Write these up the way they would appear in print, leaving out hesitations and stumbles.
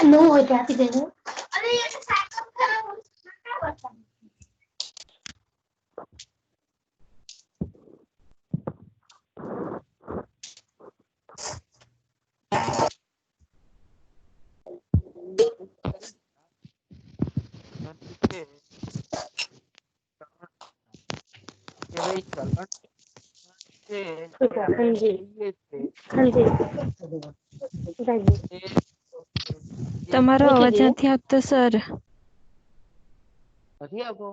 No हो जाती देने। अरे ये तो साइकिल खराब हो गया। हाँ जी તમારો અવાજ નથી આવતો સર. નથી આવતો?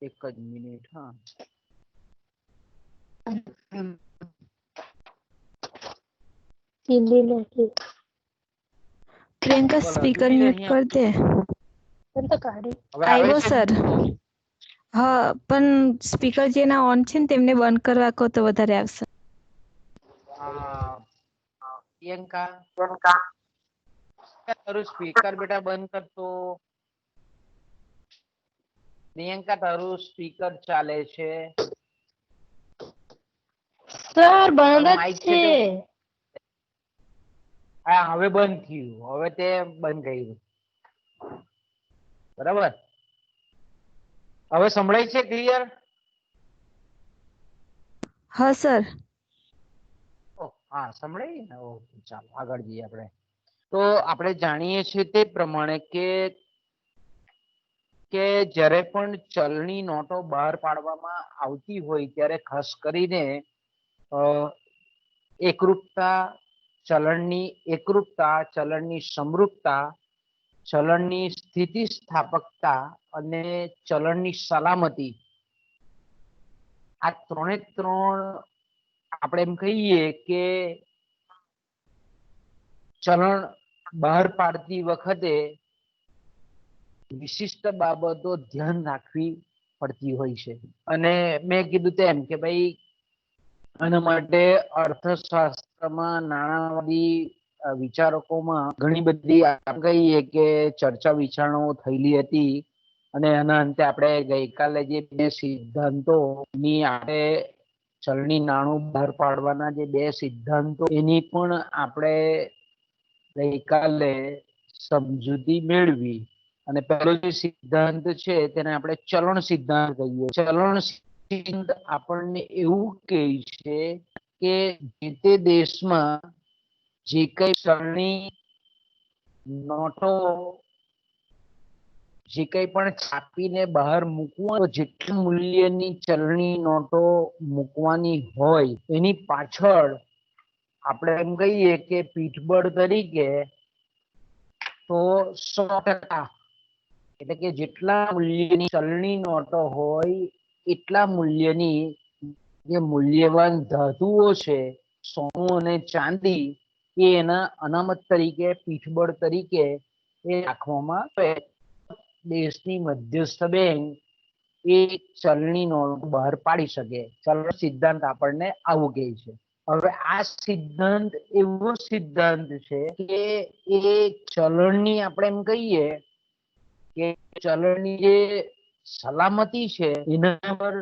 એક જ મિનિટ. હા, हिंदी नहीं પ્રિયંકા સ્પીકર મ્યુટ કર દે. પણ તો કાઢી આવ્યો સર. હા, પણ સ્પીકર જેના ઓન છે ને તેમને બંધ કરવા કહો તો વધારે આવશે. પ્રિયંકા તારું સ્પીકર બેટા બંધ કરતો. પ્રિયંકા તારું સ્પીકર ચાલે છે. સર બંધ છે. હા, હવે બંધ થયું. હવે તે બંધ કર્યું. બરાબર. હવે સંભળાય છે ક્લિયર? હા સર. હા, સંભળાય ને. ઓકે, ચાલો આગળ જઈએ આપણે. તો આપણે જાણીએ છીએ તે પ્રમાણે કે જ્યારે પણ ચલણી નોટો બહાર પાડવામાં આવતી હોય ત્યારે ખાસ કરીને એકરૂપતા, ચલણની એકરૂપતા, ચલણની સમરૂપતા, ચલણની સ્થિતિસ્થાપકતા અને ચલણની સલામતી, આ ત્રણે ત્રણ આપણે એમ કહીએ કે ચલણ બહાર પાડતી વખતે વિશિષ્ટ બાબતો ધ્યાન રાખવી પડતી હોય છે. અને મેં કીધું તેમ કે ભાઈ આના માટે અર્થશાસ્ત્રમાં, નાણાવાદી વિચારકોમાં ઘણી બધી કહીએ કે ચર્ચા વિચારણાઓ થયેલી હતી. અને એના અંતે આપણે ગઈકાલે જે બે સિદ્ધાંતોની આપણે ચલણી નાણું બહાર પાડવાના જે બે સિદ્ધાંતો એની પણ આપણે ગઈકાલે સમજૂતી મેળવી. અને પહેલો જે સિદ્ધાંત છે તેને આપણે ચલણ સિદ્ધાંત કહીએ. ચલણ સિદ્ધાંત આપણને એવું કહે છે કે જે તે દેશમાં જે કઈ ચલણી નોટો જે કઈ પણ છાપીને બહાર મૂકવું, જેટલું મૂલ્યની ચલણી નોટો મૂકવાની હોય એની પાછળ આપણે એમ કહીએ કે પીઠબળ તરીકે તો 100%, એટલે કે જેટલા મૂલ્યની ચલણી નોટો હોય એટલા મૂલ્યની જે મૂલ્યવાન ધાતુઓ છે, સોનું અને ચાંદી, એ એના અનામત તરીકે, પીઠબળ તરીકે એ રાખવામાં આવે. દેશની મધ્યસ્થ બેંક એ ચલણી નોટ બહાર પાડી શકે. ચલણ સિદ્ધાંત આપણને આવું કહે છે. હવે આ સિદ્ધાંત એવો સિદ્ધાંત છે કે એ ચલણની આપણે એમ કહીએ કે ચલણની જે સલામતી છે એના પર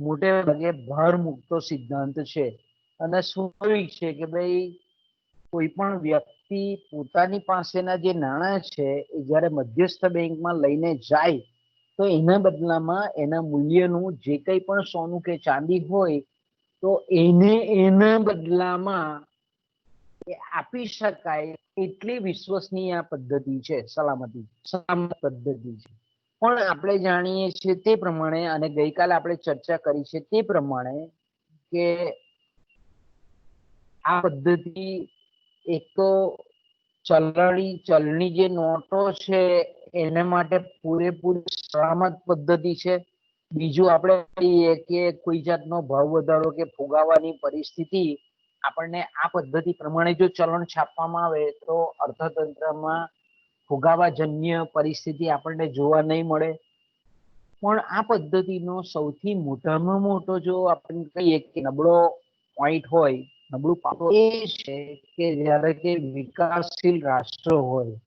મોટે ભાગે ભાર મૂકતો સિદ્ધાંત છે. અને સ્વાભાવિક છે કે ભાઈ કોઈ પણ વ્યક્તિ પોતાની પાસેના જે નાણાં છે એ જ્યારે મધ્યસ્થ બેંકમાં લઈને જાય તો એના બદલામાં એના મૂલ્યનું જે કંઈ પણ સોનું કે ચાંદી હોય તો એને એના બદલામાં આપી શકાય એટલી વિશ્વસનીય પદ્ધતિ છે. સલામત પદ્ધતિ છે. પણ આપણે જાણીએ છીએ તે પ્રમાણે, અને ગઈકાલે આપણે ચર્ચા કરી છે તે પ્રમાણે, કે આ પદ્ધતિ એક તો ચલણી જે નોટો છે એના માટે પૂરેપૂરી સલામત પદ્ધતિ છે. બીજું આપણે કહીએ કે કોઈ જાતનો ભાવ વધારો કે ફુગાવાની પરિસ્થિતિ આપણને આ પદ્ધતિ પ્રમાણે જો ચલણ છાપવામાં આવે તો અર્થતંત્રમાં ફુગાવાજન્ય પરિસ્થિતિ આપણને જોવા નહીં મળે. પણ આ પદ્ધતિનો સૌથી મોટામાં મોટો જો આપણે કહીએ કે નબળો પોઈન્ટ હોય, નબળું પાસું એ છે કે જ્યારે કે વિકાસશીલ રાષ્ટ્ર હોય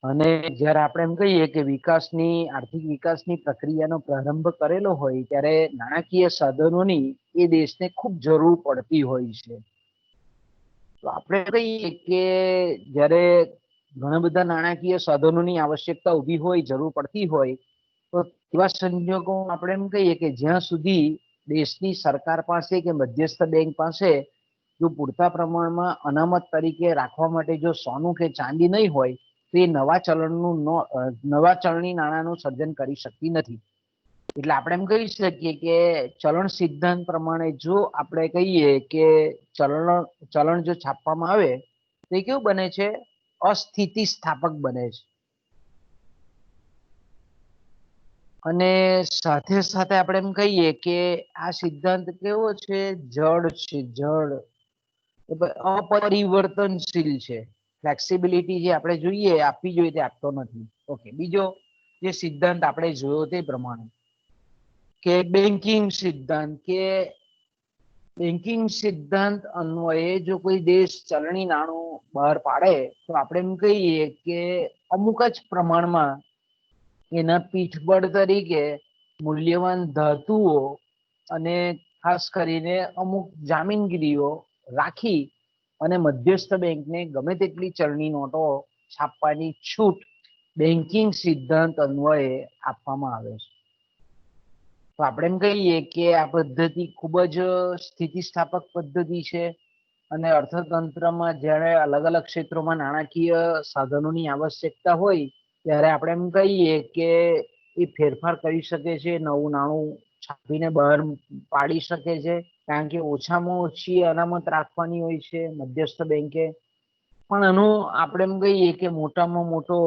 અને જ્યારે આપણે એમ કહીએ કે આર્થિક વિકાસની પ્રક્રિયાનો પ્રારંભ કરેલો હોય ત્યારે નાણાકીય સાધનોની એ દેશને ખૂબ જરૂર પડતી હોય છે. તો આપણે કહીએ કે જ્યારે ઘણા બધા નાણાકીય સાધનોની આવશ્યકતા ઊભી હોય, જરૂર પડતી હોય, તો એવા સંજોગોમાં આપણે એમ કહીએ કે જ્યાં સુધી દેશની સરકાર પાસે કે મધ્યસ્થ બેંક પાસે જો પૂરતા પ્રમાણમાં અનામત તરીકે રાખવા માટે જો સોનું કે ચાંદી નહીં હોય, તો એ નવા ચલણી નાણાંનું સર્જન કરી શકતી નથી. એટલે આપણે એમ કહી શકીએ કે ચલણ સિદ્ધાંત પ્રમાણે જો આપણે કહીએ કે ચલણ જો છાપવામાં આવે તો એ કેવું બને છે? અસ્થિતિ સ્થાપક બને છે. અને સાથે સાથે આપણે એમ કહીએ કે આ સિદ્ધાંત કેવો છે? જડ છે, જડ અપરિવર્તનશીલ છે. ફ્લેક્સિબિલિટી જે આપણે જોઈએ આપવી જોઈએ તે આપતો નથી. ઓકે, બીજો જે સિદ્ધાંત આપણે જોયો તે પ્રમાણે કે બેન્કિંગ સિદ્ધાંત, કે બેન્કિંગ સિદ્ધાંત અન્વયે જો કોઈ દેશ ચલણી નાણું બહાર પાડે તો આપણે એમ કહીએ કે અમુક જ પ્રમાણમાં એના પીઠબળ તરીકે મૂલ્યવાન ધાતુઓ અને ખાસ કરીને અમુક જામીનગીરીઓ રાખી અને મધ્યસ્થ બેંકને ગમે તેટલી ચલણી નોટો છાપવાની છૂટ બેન્કિંગ સિદ્ધાંત અન્વયે આપવામાં આવે છે. તો આપણે એમ કહીએ કે આ પદ્ધતિ ખૂબ જ સ્થિતિસ્થાપક પદ્ધતિ છે અને અર્થતંત્રમાં જ્યારે અલગ અલગ ક્ષેત્રોમાં નાણાકીય સાધનોની આવશ્યકતા હોય ત્યારે આપણે એમ કહીએ કે એ ફેરફાર કરી શકે છે, નવું નાણું છાપીને બહાર પાડી શકે છે, કારણ કે ઓછામાં ઓછી અનામત રાખવાની હોય છે મધ્યસ્થ બેંકે. પણ એનું આપણે એમ કહીએ કે મોટામાં મોટો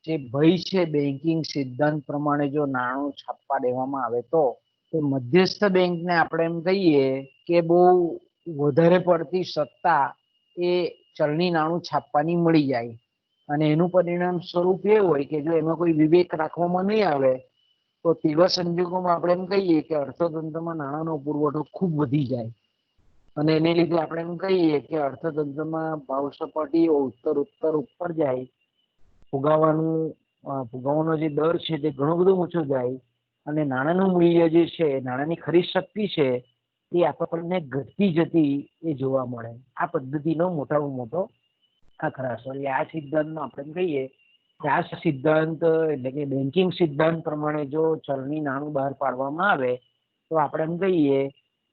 જે ભય છે બેન્કિંગ સિદ્ધાંત પ્રમાણે જો નાણું છાપવા દેવામાં આવે તો મધ્યસ્થ બેંકને આપણે એમ કહીએ કે બહુ વધારે પડતી સત્તા એ ચલણી નાણું છાપવાની મળી જાય અને એનું પરિણામ સ્વરૂપ એ હોય કે જો એમાં કોઈ વિવેક રાખવામાં નહીં આવે તો તેવા સંજોગોમાં આપણે એમ કહીએ કે અર્થતંત્રમાં નાણાંનો પુરવઠો ખૂબ વધી જાય અને એને લીધે આપણે એમ કહીએ કે અર્થતંત્રમાં ભાવ સપાટી ઉત્તર ઉપર જાય, ફુગાવાનો જે દર છે તે ઘણો બધો ઊંચો જાય અને નાણાંનું મૂલ્ય જે છે, નાણાંની ખરીદ શક્તિ છે એ આપણને ઘટતી જતી એ જોવા મળે. આ પદ્ધતિનો મોટામાં મોટો આખરાશ. એટલે આ સિદ્ધાંતમાં આપણે કહીએ કે આ સિદ્ધાંત એટલે કે બેન્કિંગ સિદ્ધાંત પ્રમાણે જો ચલણી નાણું બહાર પાડવામાં આવે તો આપણે એમ કહીએ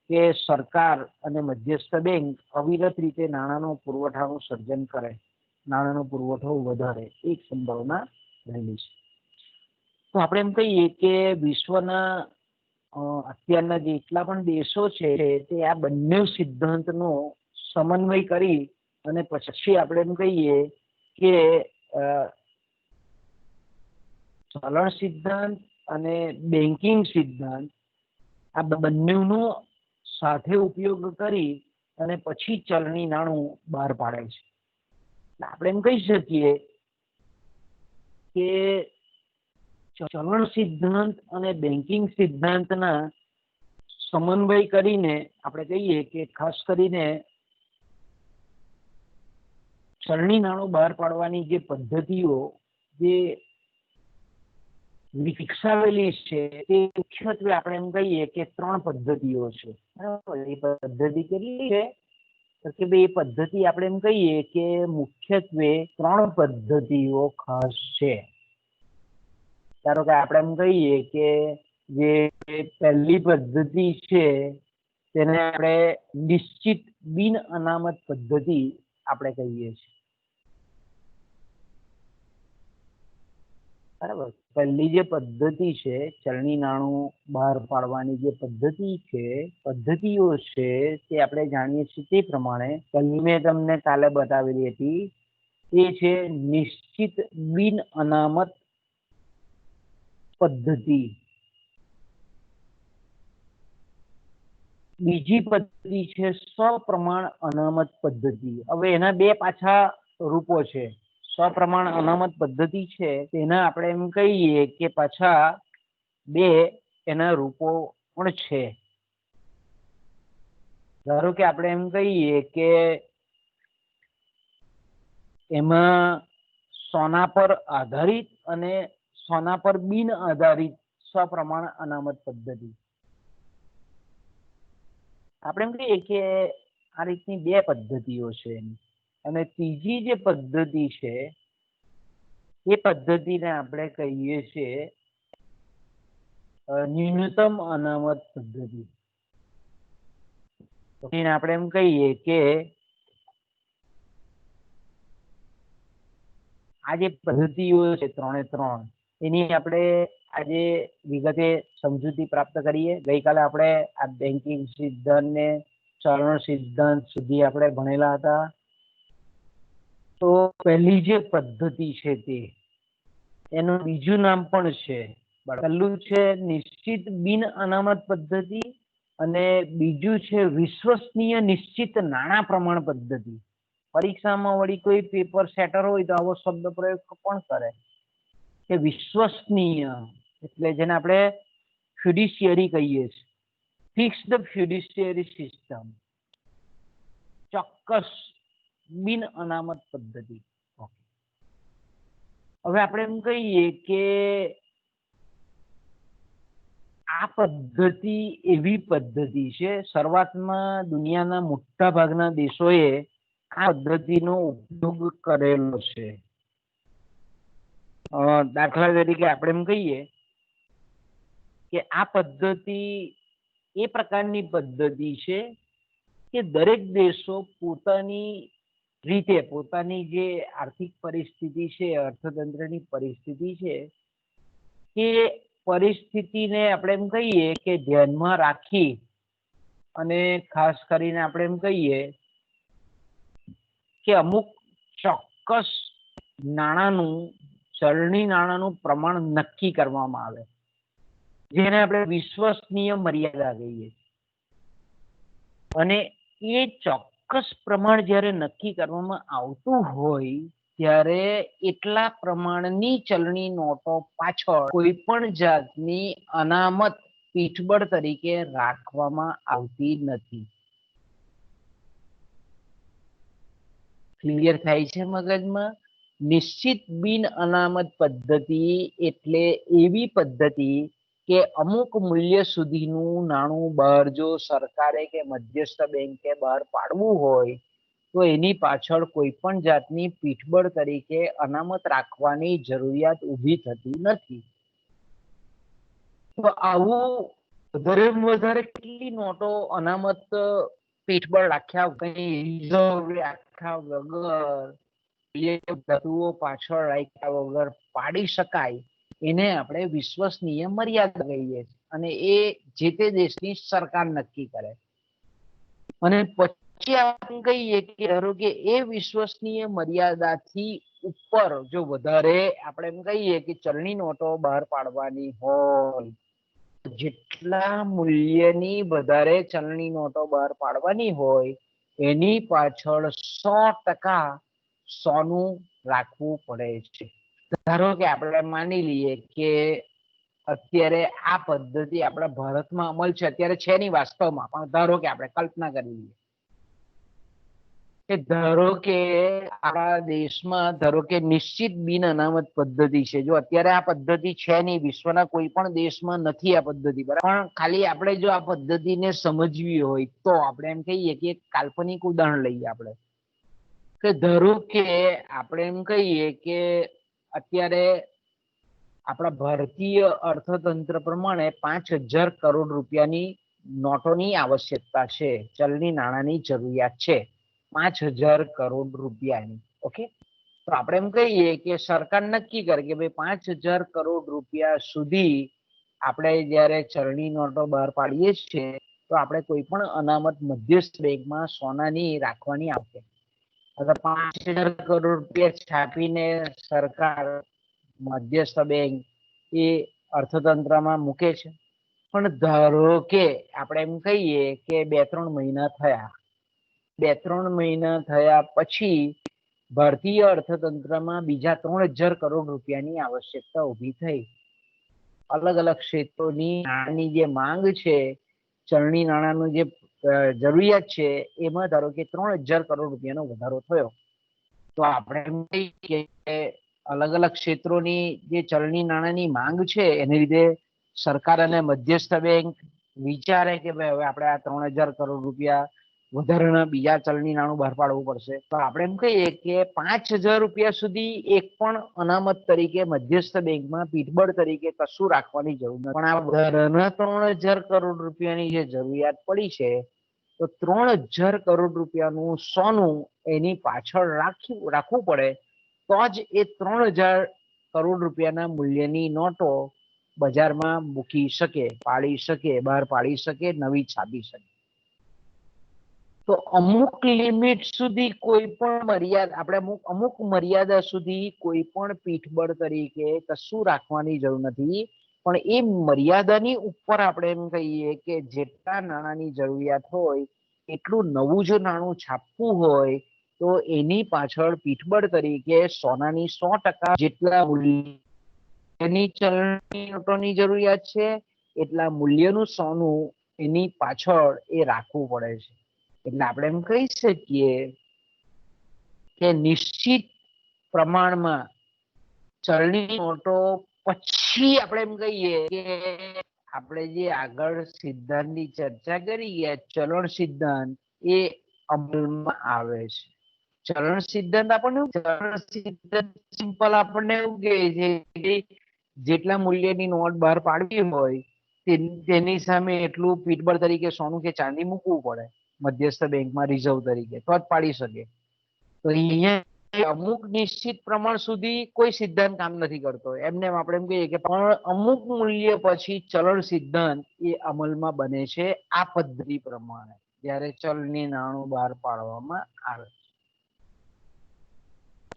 કે સરકાર અને મધ્યસ્થ બેંક અવિરત રીતે નાણાંનો પુરવઠાનું સર્જન કરે, નાણાંનો પુરવઠો વધારે, એક સંભાવના રહેલી છે. તો આપણે એમ કહીએ કે વિશ્વના અત્યારના જેટલા પણ દેશો છે તે આ બંને સિદ્ધાંતનો સમન્વય કરી અને પછી આપણે એમ કહીએ કે ચલણ સિદ્ધાંત અને બેન્કિંગ સિદ્ધાંત આ બંનેનો સાથે ઉપયોગ કરી અને પછી ચલણી નાણું બહાર પાડે છે. આપણે એમ કહી શકીએ કે ચલણ સિદ્ધાંત અને બેન્કિંગ સિદ્ધાંતના સમન્વય કરીને આપણે કહીએ કે ખાસ કરીને ચલણી નાણું બહાર પાડવાની જે પદ્ધતિઓ જે વિકસાવેલી છે તે મુખ્યત્વે આપણે એમ કહીએ કે 3 પદ્ધતિઓ છે. એ પદ્ધતિ કેટલી છે? તો કે ભાઈ એ પદ્ધતિ આપણે એમ કહીએ કે મુખ્યત્વે 3 પદ્ધતિઓ ખાસ છે. ધારો કે આપણે એમ કહીએ કે જે પહેલી પદ્ધતિ છે તેને આપણે નિશ્ચિત બિન અનામત પદ્ધતિ આપણે કહીએ છીએ. બરાબર. પહેલી જે પદ્ધતિ છે ચલણી નાણું બહાર પાડવાની જે પદ્ધતિઓ છે તે આપણે જાણીએ છીએ તે પ્રમાણે પહેલી મેં તમને કાલે બતાવેલી હતી એ છે નિશ્ચિત બિન અનામત પદ્ધતિ. બીજી પદ્ધતિ છે સપ્રમાણ અનામત પદ્ધતિ. હવે એના 2 પાછા રૂપો છે. સપ્રમાણ અનામત પદ્ધતિ છે તેના આપણે એમ કહીએ કે પાછા 2 એના રૂપો પણ છે. ધારો કે આપણે એમ કહીએ કે એમાં સોના પર આધારિત અને સોના પર બિન આધારિત સપ્રમાણ અનામત પદ્ધતિ. આપણે એમ કહીએ કે આ રીતની 2 પદ્ધતિઓ છે. અને ત્રીજી જે પદ્ધતિ છે એ પદ્ધતિને આપણે કહીએ છીએ ન્યૂનતમ અનામત પદ્ધતિ. એને આપણે એમ કહીએ કે આ જે પદ્ધતિઓ છે 3 એ 3 એની આપણે આજે વિગતે સમજૂતી પ્રાપ્ત કરીએ. ગઈકાલે આપણે આ બેન્કિંગ સિદ્ધાંત ને ચલણ સિદ્ધાંત સુધી આપણે ભણેલા હતા. તો પહેલી જે પદ્ધતિ છે તે એનું બીજું નામ પણ છે. પહેલું છે નિશ્ચિત બિન અનામત પદ્ધતિ અને બીજું છે વિશ્વસનીય નિશ્ચિત નાણાં પ્રમાણ પદ્ધતિ. પરીક્ષામાં વળી કોઈ પેપર સેટર હોય તો આવો શબ્દ પ્રયોગ પણ કરે કે વિશ્વસનીય, એટલે જેને આપણે ફ્યુડિશિયરી કહીએ છીએ, ફિક્સ્ડ ફ્યુડિશિયરી સિસ્ટમ, ચોક્કસ બિન અનામત પદ્ધતિ. હવે આપણે એમ કહીએ કે આ પદ્ધતિ એવી પદ્ધતિ છે, શરૂઆતમાં દુનિયાના મોટા ભાગના દેશોએ આ પદ્ધતિનો ઉપયોગ કરેલો છે. દાખલા તરીકે આપણે એમ કહીએ કે આ પદ્ધતિ એ પ્રકારની પદ્ધતિ છે કે દરેક દેશો પોતાની રીતે પોતાની જે આર્થિક પરિસ્થિતિ છે, અર્થતંત્રની પરિસ્થિતિ છે, કે પરિસ્થિતિને આપણે એમ કહીએ કે ધ્યાનમાં રાખી અને ખાસ કરીને આપણે એમ કહીએ કે અમુક ચોક્કસ નાણાંનું, ચલણી નાણાંનું પ્રમાણ નક્કી કરવામાં આવે, જેને આપણે વિશ્વસનીય મર્યાદા કહીએ. અને એ ચોક્કસ પ્રમાણ જ્યારે નક્કી કરવામાં આવતું હોય ત્યારે એટલા પ્રમાણની ચલણી નોટો પાછળ કોઈ પણ જાતની અનામત પીઠબળ તરીકે રાખવામાં આવતી નથી. ક્લિયર થાય છે મગજમાં? નિશ્ચિત બિન અનામત પદ્ધતિ એટલે એવી પદ્ધતિ કે અમુક મૂલ્ય સુધીનું નાણું બહાર જો સરકારે કે મધ્યસ્થ બેંકે બહાર પાડવું હોય તો એની પાછળ કોઈ પણ જાતની પીઠબળ તરીકે અનામત રાખવાની જરૂરિયાત ઊભી થતી નથી. તો આવું વધારેમાં વધારે કેટલી નોટો અનામત પીઠબળ રાખ્યા કઈ રિઝર્વ રાખ્યા વગર, ધાતુઓ પાછળ રાખ્યા વગર પાડી શકાય એને આપણે વિશ્વસનીય મર્યાદા કહીએ. અને એ જે તે દેશની સરકાર નક્કી કરે. અને પછી આપણે કહીએ કે ધારો કે એ વિશ્વસનીય મર્યાદાથી ઉપર જો વધારે આપણે એમ કહીએ કે ચલણી નોટો બહાર પાડવાની હોય, જેટલા મૂલ્યની વધારે ચલણી નોટો બહાર પાડવાની હોય એની પાછળ 100% સોનું રાખવું પડે છે. ધારો કે આપણે માની લઈએ કે અત્યારે આ પદ્ધતિ આપણા ભારતમાં અમલ છે, અત્યારે છે નહીં વાસ્તવમાં, પણ ધારો કે આપણે કલ્પના કરી લઈએ કે ધારો કે આપણા દેશમાં ધારો કે નિશ્ચિત બિન અનામત પદ્ધતિ છે. જો અત્યારે આ પદ્ધતિ છે નહીં, વિશ્વના કોઈ પણ દેશમાં નથી આ પદ્ધતિ, પણ ખાલી આપણે જો આ પદ્ધતિને સમજવી હોય તો આપણે એમ કહીએ કે એક કાલ્પનિક ઉદાહરણ લઈએ આપણે કે ધારો કે આપણે એમ કહીએ કે અત્યારે આપણા ભારતીય અર્થતંત્ર પ્રમાણે 5,000 કરોડ રૂપિયાની નોટોની આવશ્યકતા છે, ચલણી નાણાંની જરૂરિયાત છે 5,000 કરોડ રૂપિયાની. ઓકે, તો આપણે એમ કહીએ કે સરકાર નક્કી કરે કે ભાઈ 5,000 કરોડ રૂપિયા સુધી આપણે જ્યારે ચલણી નોટો બહાર પાડીએ છીએ તો આપણે કોઈ પણ અનામત મધ્યસ્થ બેંકમાં સોનાની રાખવાની આવશે. 5,000 કરોડ રૂપિયા છાપીને સરકાર મધ્યસ્થ બેંક એ અર્થતંત્રમાં મૂકે છે. પણ ધારો કે આપણે એમ કહીએ કે 2-3 મહિના થયા, 2-3 મહિના થયા પછી ભારતીય અર્થતંત્રમાં બીજા 3,000 કરોડ રૂપિયાની આવશ્યકતા ઊભી થઈ. અલગ અલગ ક્ષેત્રોની નાણાંની જે માંગ છે, ચલણી નાણાંનું જે જરૂરિયાત છે એમાં ધારો કે 3,000 કરોડ રૂપિયાનો વધારો થયો. તો આપણે એમ કહીએ કે અલગ અલગ ક્ષેત્રોની જે ચલણી નાણાંની માંગ છે એને લીધે સરકાર અને મધ્યસ્થ બેંક વિચારે કે ભાઈ હવે આપણે આ 3,000 કરોડ રૂપિયા વધારાના બીજા ચલણી નાણું બહાર પાડવું પડશે. તો આપણે એમ કહીએ કે 5,000 રૂપિયા સુધી એક પણ અનામત તરીકે મધ્યસ્થ બેંકમાં પીઠબળ તરીકે કશું રાખવાની જરૂર નથી. પણ આ વધારાના 3,000 કરોડ રૂપિયાની જે જરૂરિયાત પડી છે, તો 3,000 કરોડ રૂપિયાનું સોનું એની પાછળ રાખવું પડે, તો જ એ 3,000 કરોડ રૂપિયાના મૂલ્યની નોટો બજારમાં મૂકી શકે, પાડી શકે, બહાર પાડી શકે, નવી છાપી શકે. તો અમુક લિમિટ સુધી કોઈ પણ મર્યાદા આપણે અમુક મર્યાદા સુધી કોઈ પણ પીઠબળ તરીકે કશું રાખવાની જરૂર નથી. પણ એ મર્યાદાની ઉપર આપણે એમ કહીએ કે જેટલા નાણાંની જરૂરિયાત હોય એટલું નવું જો નાણું છાપવું હોય તો એની પાછળ પીઠબળ તરીકે સોનાની 100% જેટલા મૂલ્યની ચલણી નોટોની જરૂરિયાત છે એટલા મૂલ્યનું સોનું એની પાછળ એ રાખવું પડે છે. એટલે આપણે એમ કહી શકીએ કે નિશ્ચિત પ્રમાણમાં ચલણી નોટો પછી આપણે એમ કહીએ કે આપણે જે આગળ સિદ્ધાંતની ચર્ચા કરી ચલણ સિદ્ધાંત એ અમલમાં આવે છે. ચલણ સિદ્ધાંત આપણને સિમ્પલ આપણને એવું કહે છે કે જેટલા મૂલ્યની નોટ બહાર પાડવી હોય તેની સામે એટલું પીઠબળ તરીકે સોનું કે ચાંદી મૂકવું પડે મધ્યસ્થ બેંકમાં રિઝર્વ તરીકે, તો જ પાડી શકે. તો અહીંયા અમુક નિશ્ચિત પ્રમાણ સુધી કોઈ સિદ્ધાંત કામ નથી કરતો. એમને આપણે એમ કહીએ કે પણ અમુક મૂલ્ય પછી ચલણ સિદ્ધાંત એ અમલમાં બને છે આ પદ્ધતિ પ્રમાણે જ્યારે ચલણી નાણું બહાર પાડવામાં આવે.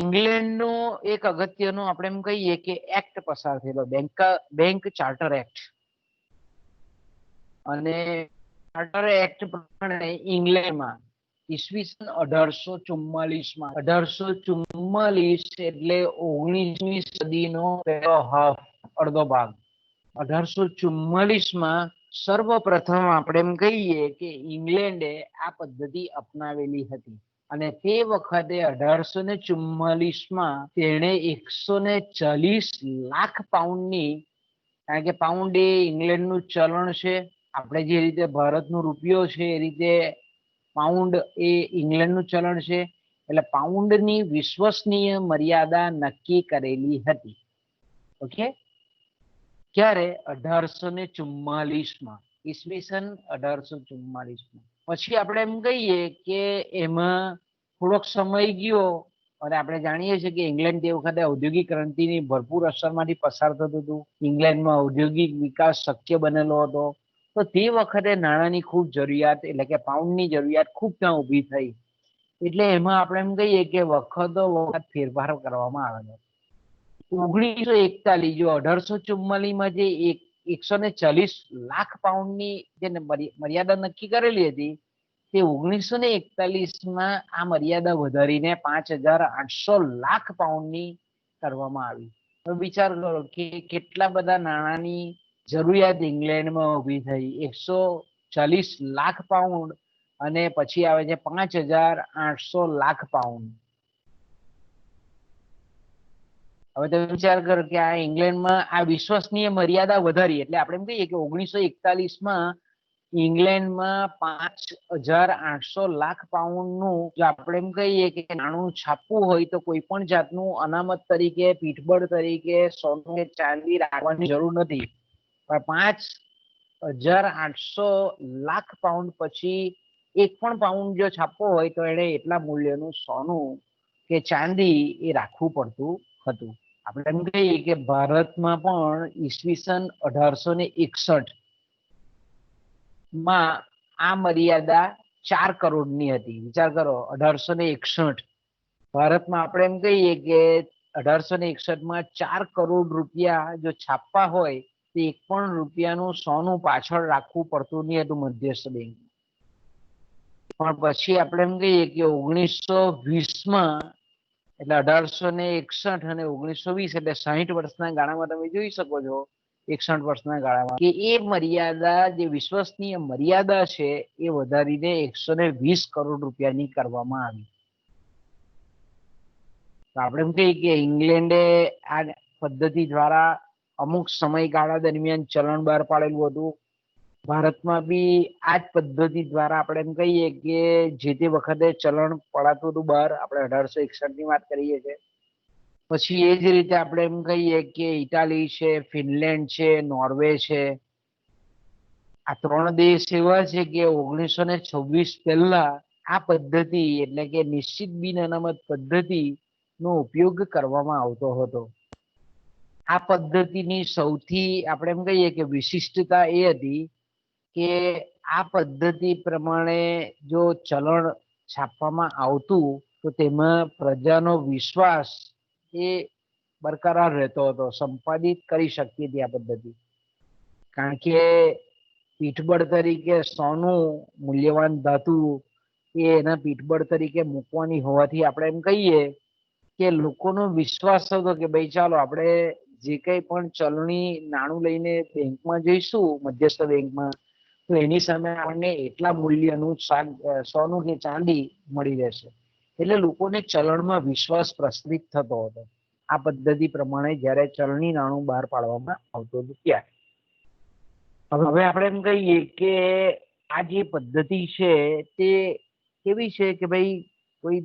ઇંગ્લેન્ડનો એક અગત્યનો આપણે એમ કહીએ કે એક્ટ પસાર થયેલો બેંક ચાર્ટર એક્ટ, અને ચાર્ટર એક્ટ પ્રમાણે ઇંગ્લેન્ડમાં ઈસવીસન 1844 એટલે 19મી સદીનો પહેલો હાફ, અડધો ભાગ. 1844 સર્વપ્રથમ આપણે એમ કહીએ કે ઇંગ્લેન્ડે આ પદ્ધતિ અપનાવેલી હતી. અને તે વખતે 1844 તેણે 140 લાખ પાઉન્ડની, કારણ કે પાઉન્ડ એ ઇંગ્લેન્ડનું ચલણ છે, આપણે જે રીતે ભારતનો રૂપિયો છે એ રીતે પાઉન્ડ એ ઇંગ્લેન્ડનું ચલણ છે, એટલે પાઉન્ડની વિશ્વસનીય મર્યાદા નક્કી કરેલી હતી. ઓકે, ક્યારે? 1844 ઈસવીસન 1844. પછી આપણે એમ કહીએ કે એમાં થોડોક સમય ગયો અને આપણે જાણીએ છીએ કે ઇંગ્લેન્ડ તે વખતે ઔદ્યોગિક ક્રાંતિની ભરપૂર અસરમાંથી પસાર થતું હતું. ઇંગ્લેન્ડમાં ઔદ્યોગિક વિકાસ શક્ય બનેલો હતો. તો તે વખતે નાણાંની ખૂબ જરૂરિયાત, એટલે કે પાઉન્ડની જરૂરિયાત ખૂબ ત્યાં ઊભી થઈ. એટલે એમાં આપણે એમ કહીએ કે વખતો વખત ફેરફાર કરવામાં આવેલો. 1941 જો 1844 જે 140 લાખ પાઉન્ડની જે મર્યાદા નક્કી કરેલી હતી તે 1941 આ મર્યાદા વધારીને 5,800 લાખ પાઉન્ડની કરવામાં આવી. તો વિચાર કરો કે કેટલા બધા નાણાંની જરૂરિયાત ઇંગ્લેન્ડમાં ઊભી થઈ. 140 લાખ પાઉન્ડ અને પછી આવે છે 5,800 લાખ પાઉન્ડ. હવે તમે વિચાર કરો કે આ ઇંગ્લેન્ડમાં આ વિશ્વસનીય મર્યાદા વધારી, એટલે આપણે એમ કહીએ કે 1941 ઇંગ્લેન્ડમાં 5,800 લાખ પાઉન્ડનું જો આપણે એમ કહીએ કે નાણું છાપવું હોય તો કોઈ પણ જાતનું અનામત તરીકે, પીઠબળ તરીકે સોનું કે ચાંદી રાખવાની જરૂર નથી. પણ 5,800 લાખ પાઉન્ડ પછી એક પણ પાઉન્ડ જો છાપવો હોય તો એને એટલા મૂલ્યનું સોનું કે ચાંદી એ રાખવું પડતું હતું. આપણે એમ કહીએ કે ભારતમાં પણ ઈસવીસન 1861 આ મર્યાદા 4 કરોડની હતી. વિચાર કરો, 1861 ભારતમાં આપણે એમ કહીએ કે 1861 4 કરોડ રૂપિયા જો છાપવા હોય તો એક પણ રૂપિયાનું સોનું પાછળ રાખવું પડતું નહીં હતું મધ્યસ્થ બેંક. પણ પછી આપણે એમ કહીએ કે 1920 એટલે 1861 અને 1920 એટલે 60 વર્ષના ગાળામાં તમે જોઈ શકો છો, 61 વર્ષના ગાળામાં કે એ મર્યાદા જે વિશ્વસનીય મર્યાદા છે એ વધારીને 120 કરોડ રૂપિયાની કરવામાં આવી. તો આપણે એમ કહીએ કે ઇંગ્લેન્ડે આ પદ્ધતિ દ્વારા અમુક સમયગાળા દરમિયાન ચલણ બહાર પાડેલું હતું. ભારતમાં બી આ જ પદ્ધતિ દ્વારા આપણે એમ કહીએ કે જે તે વખતે ચલણ પડાતું હતું બહાર, આપણે 1861 ની વાત કરીએ છીએ. પછી એ જ રીતે આપણે એમ કહીએ કે ઇટાલી છે, ફિનલેન્ડ છે, નોર્વે છે, આ 3 દેશ એવા છે કે 1926 પહેલા આ પદ્ધતિ એટલે કે નિશ્ચિત બિન અનામત પદ્ધતિ નો ઉપયોગ કરવામાં આવતો હતો. આ પદ્ધતિની સૌથી આપણે એમ કહીએ કે વિશિષ્ટતા એ હતી કે આ પદ્ધતિ પ્રમાણે જો ચલણ છાપવામાં આવતું તો તેમાં પ્રજાનો વિશ્વાસ એ બરકરાર રહેતો હતો, સંપાદિત કરી શકતી હતી આ પદ્ધતિ. કારણ કે પીઠબળ તરીકે સોનું મૂલ્યવાન ધાતુ એ એના પીઠબળ તરીકે મૂકવાની હોવાથી આપણે એમ કહીએ કે લોકોનો વિશ્વાસ હતો કે ભાઈ ચાલો આપણે જે કંઈ પણ ચલણી નાણું લઈને બેંકમાં જઈશું, મધ્યસ્થ બેંકમાં, તો એની સામે આપણને એટલા મૂલ્યનું સોનું કે ચાંદી મળી રહેશે. એટલે લોકોને ચલણમાં વિશ્વાસ પ્રસરિત થતો હતો આ પદ્ધતિ પ્રમાણે જ્યારે ચલણી નાણું બહાર પાડવામાં આવતું હતું ત્યારે. હવે આપણે એમ કહીએ કે આ જે પદ્ધતિ છે તે કેવી છે કે ભાઈ કોઈ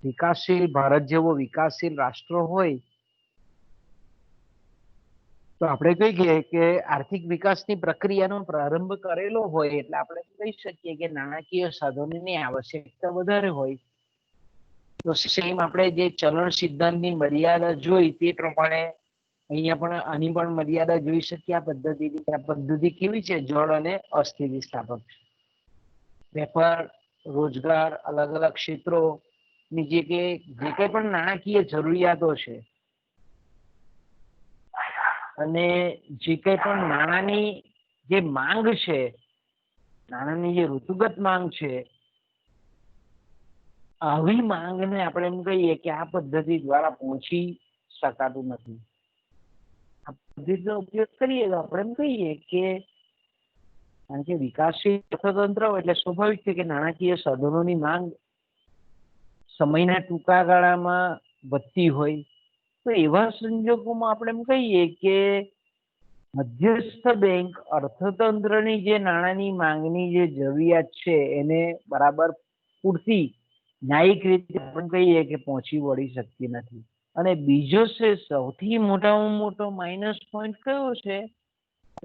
વિકાસશીલ ભારત જેવો વિકાસશીલ રાષ્ટ્ર હોય તો આપણે કહીએ કે આર્થિક વિકાસની પ્રક્રિયાનો પ્રારંભ કરેલો હોય એટલે આપણે કહી શકીએ કે નાણાકીય સાધનોની આવશ્યકતા વધારે હોય. તો સેમ આપણે જે ચલણ સિદ્ધાંતની મર્યાદા જોઈ તે પ્રમાણે અહીંયા પણ આની પણ મર્યાદા જોઈ શકીએ આ પદ્ધતિની. આ પદ્ધતિ કેવી છે? જળ અને અસ્થિતિસ્થાપક છે. વેપાર, રોજગાર, અલગ અલગ ક્ષેત્રોની જે કંઈ પણ નાણાકીય જરૂરિયાતો છે અને જે કંઈ પણ નાણાંની જે માંગ છે, નાણાંની જે ઋતુગત માંગ છે, આવી માંગને આપણે એમ કહીએ કે આ પદ્ધતિ દ્વારા પહોંચી શકાતું નથી. આ પદ્ધતિનો ઉપયોગ કરીએ તો આપણે એમ કહીએ કે કારણ કે વિકાસશીલ અર્થતંત્ર એટલે સ્વાભાવિક છે કે નાણાકીય સાધનોની માંગ સમયના ટૂંકા ગાળામાં વધતી હોય. તો એવા સંજોગોમાં આપણે એમ કહીએ કે મધ્યસ્થ બેંક અર્થતંત્રની જે નાણાંની માંગની જે જરૂરિયાત છે એને બરાબર પૂરતી ન્યાયિક રીતે આપણે કહીએ કે પહોંચી વળી શકતી નથી. અને બીજો છે સૌથી મોટામાં મોટો માઇનસ પોઈન્ટ કયો છે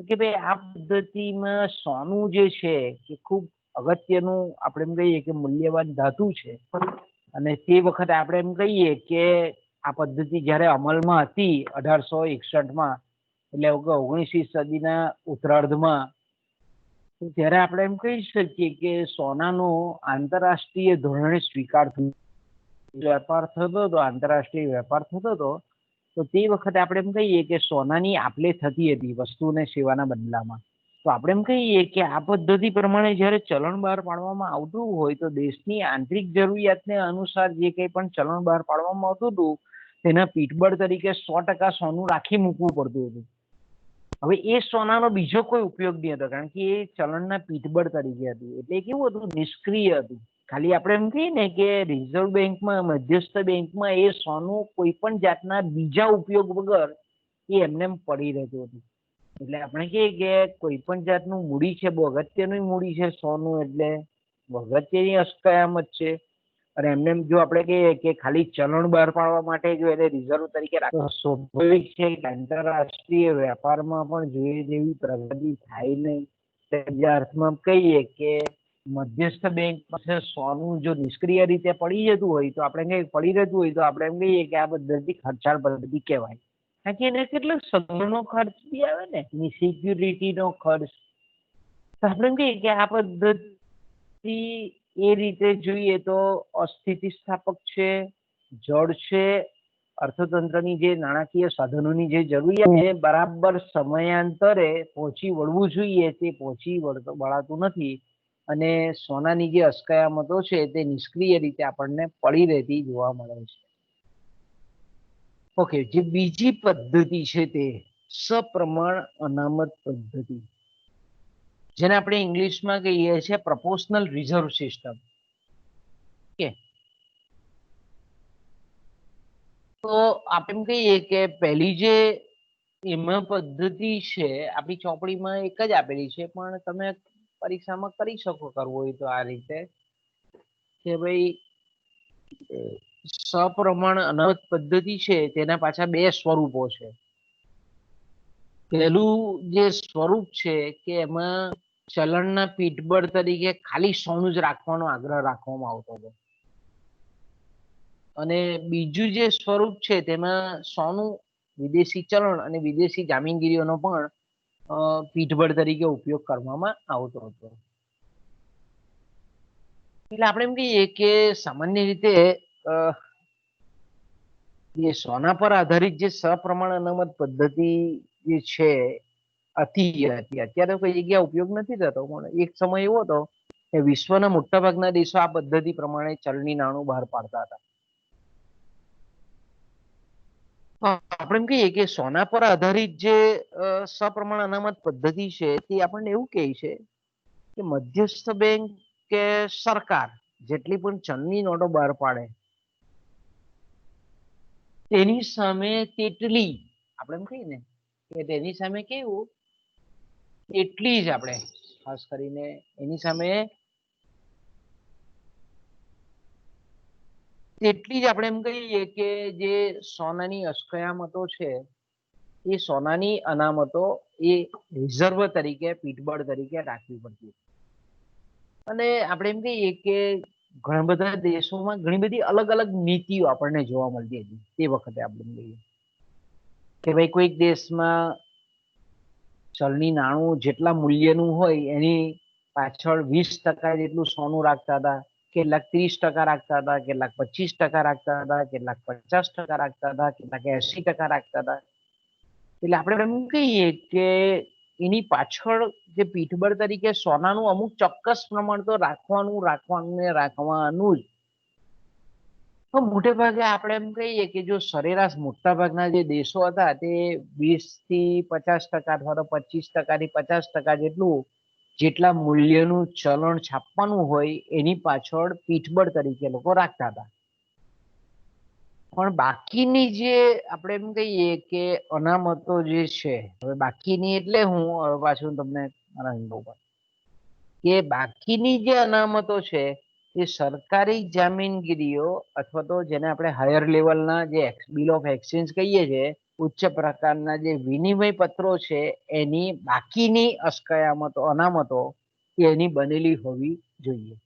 કે ભાઈ આ પદ્ધતિમાં સોનું જે છે કે ખૂબ અગત્યનું આપણે એમ કહીએ કે મૂલ્યવાન ધાતુ છે. અને તે વખતે આપણે એમ કહીએ કે આ પદ્ધતિ જ્યારે અમલમાં હતી 1861માં એટલે 19મી સદીના ઉત્તરાર્ધમાં, ત્યારે આપણે એમ કહી શકીએ કે સોનાનો આંતરરાષ્ટ્રીય ધોરણે સ્વીકાર વેપાર થતો હતો, આંતરરાષ્ટ્રીય વેપાર થતો હતો. તો તે વખતે આપણે એમ કહીએ કે સોનાની આપલે થતી હતી વસ્તુ અને સેવાના બદલામાં. તો આપણે એમ કહીએ કે આ પદ્ધતિ પ્રમાણે જ્યારે ચલણ બહાર પાડવામાં આવતું હોય તો દેશની આંતરિક જરૂરિયાતને અનુસાર જે કંઈ પણ ચલણ બહાર પાડવામાં આવતું હતું તેના પીઠબળ તરીકે 100% સોનું રાખી મૂકવું પડતું હતું. હવે એ સોનાનો બીજો કોઈ ઉપયોગ નહીં હતો કારણ કે એ ચલણના પીઠબળ તરીકે હતું. એટલે કેવું હતું? નિષ્ક્રિય હતું. ખાલી આપણે એમ કહીએ ને કે રિઝર્વ બેંકમાં, મધ્યસ્થ બેંકમાં એ સોનું કોઈ પણ જાતના બીજા ઉપયોગ વગર એ એમને પડી રહેતું હતું. એટલે આપણે કહીએ કે કોઈ પણ જાતનું મૂડી છે, બહુ અગત્યનું મૂડી છે સોનું, એટલે અગત્યની અસ્કયામત છે. અને એમને જો આપણે કહીએ કે ખાલી ચલણ બહાર પાડવા માટે જો એને રિઝર્વ તરીકે રાખો, સ્વાભાવિક છે કે આંતરરાષ્ટ્રીય વેપારમાં પણ જોઈએ તેવી પ્રગતિ થાય નહીં. બીજા અર્થમાં કહીએ કે મધ્યસ્થ બેંક પાસે સોનું જો નિષ્ક્રિય રીતે પડી જતું હોય તો આપણે કઈ પડી રહેતું હોય તો આપણે એમ કહીએ કે આ પદ્ધતિ ખર્ચાળ પદ્ધતિ કહેવાય. કારણ કે એને કેટલો સમયનો ખર્ચ બી આવે ને, એની સિક્યુરિટીનો ખર્ચ. તો આપણે એમ કહીએ કે આ પદ્ધતિ એ રીતે જોઈએ તો અસ્થિતિસ્થાપક છે, જળ છે, અર્થતંત્રની જે નાણાકીય સાધનોની જે જરૂરિયાત છે બરાબર સમયાંતરે પહોંચી વળવું જોઈએ તે પહોંચી વળાતું નથી. અને સોનાની જે અસ્કયામતો છે તે નિષ્ક્રિય રીતે આપણને પડી રહેતી જોવા મળે છે. ઓકે, જે બીજી પદ્ધતિ છે તે સપ્રમાણ અનામત પદ્ધતિ, જેને આપણે ઇંગ્લિશમાં કહીએ છીએ પ્રપોર્શનલ રિઝર્વ સિસ્ટમ. ઓકે, તો આપણે એમ કહીએ કે પહેલી જે એમાં પદ્ધતિ છે આપણી ચોપડીમાં એક જ આપેલી છે, પણ તમે પરીક્ષામાં કરી શકો કરવું હોય તો આ રીતે કે ભાઈ સપ્રમાણ અનામત પદ્ધતિ છે તેના પાછા બે સ્વરૂપો છે. પહેલું જે સ્વરૂપ છે કે એમાં ચલણના પીઠબળ તરીકે ખાલી સોનું જ રાખવાનો આગ્રહ રાખવામાં આવતો હતો, અને બીજું જે સ્વરૂપ છે તેમાં સોનું, વિદેશી ચલણ અને વિદેશી જામીનગીરીઓનો પણ પીઠબળ તરીકે ઉપયોગ કરવામાં આવતો હતો. એટલે આપણે એમ કહીએ કે સામાન્ય રીતે જે સોના પર આધારિત જે સપ્રમાણ અનામત પદ્ધતિ જે છે હતી, અત્યારે કોઈ જગ્યા ઉપયોગ નથી થતો, પણ એક સમય એવો હતો કે વિશ્વના મોટા ભાગના દેશો આ પદ્ધતિ પ્રમાણે ચલણી નાણું બહાર પાડતા હતા. આપણે એમ કહીએ કે સોના પર આધારિત જે સપ્રમાણ અનામત પદ્ધતિ છે તે આપણને એવું કહે છે કે મધ્યસ્થ બેંક કે સરકાર જેટલી પણ ચલણી નોટો બહાર પાડે તેની સામે તેટલી, આપણે એમ કહીએ ને કે તેની સામે કેવું એટલી જ આપણે ખાસ કરીને એની સામે એટલી જ આપણે એમ કહીએ કે જે સોનાની અસ્કયામતો છે એ સોનાની અનામતો એ રિઝર્વ તરીકે પીઠબળ તરીકે રાખવી પડતી. અને આપણે એમ કહીએ કે ઘણા બધા દેશોમાં ઘણી બધી અલગ અલગ નીતિઓ આપણને જોવા મળતી હતી તે વખતે. આપણે એમ કહીએ કે ભાઈ કોઈક દેશમાં ચલણી નાણું જેટલા મૂલ્યનું હોય એની પાછળ 20% જેટલું સોનું રાખતા હતા, કેટલાક 30% રાખતા હતા, કેટલાક 25% રાખતા હતા, કેટલાક 50% રાખતા હતા, કેટલાક 80% રાખતા હતા. એટલે આપણે એમ કહીએ કે એની પાછળ જે પીઠબળ તરીકે સોનાનું અમુક ચોક્કસ પ્રમાણ તો રાખવાનું જ. તો મોટે ભાગે આપણે એમ કહીએ કે જો સરેરાશ મોટા ભાગના જે દેશો હતા તે 20% થી 50% અથવા તો 25% થી 50% જેટલું જેટલા મૂલ્યનું ચલણ છાપવાનું હોય એની પાછળ પીઠબળ તરીકે લોકો રાખતા હતા. પણ બાકીની જે આપણે એમ કહીએ કે અનામતો જે છે, હવે બાકીની એટલે હું પાછું તમને કે બાકીની જે અનામતો છે એ સરકારી જામીનગીરીઓ અથવા તો જેને આપણે હાયર લેવલના જે બિલ ઓફ એક્સચેન્જ કહીએ છીએ, ઉચ્ચ પ્રકારના જે વિનિમય પત્રો છે એની બાકીની અસ્કયામતો અનામતો એની બનેલી હોવી જોઈએ.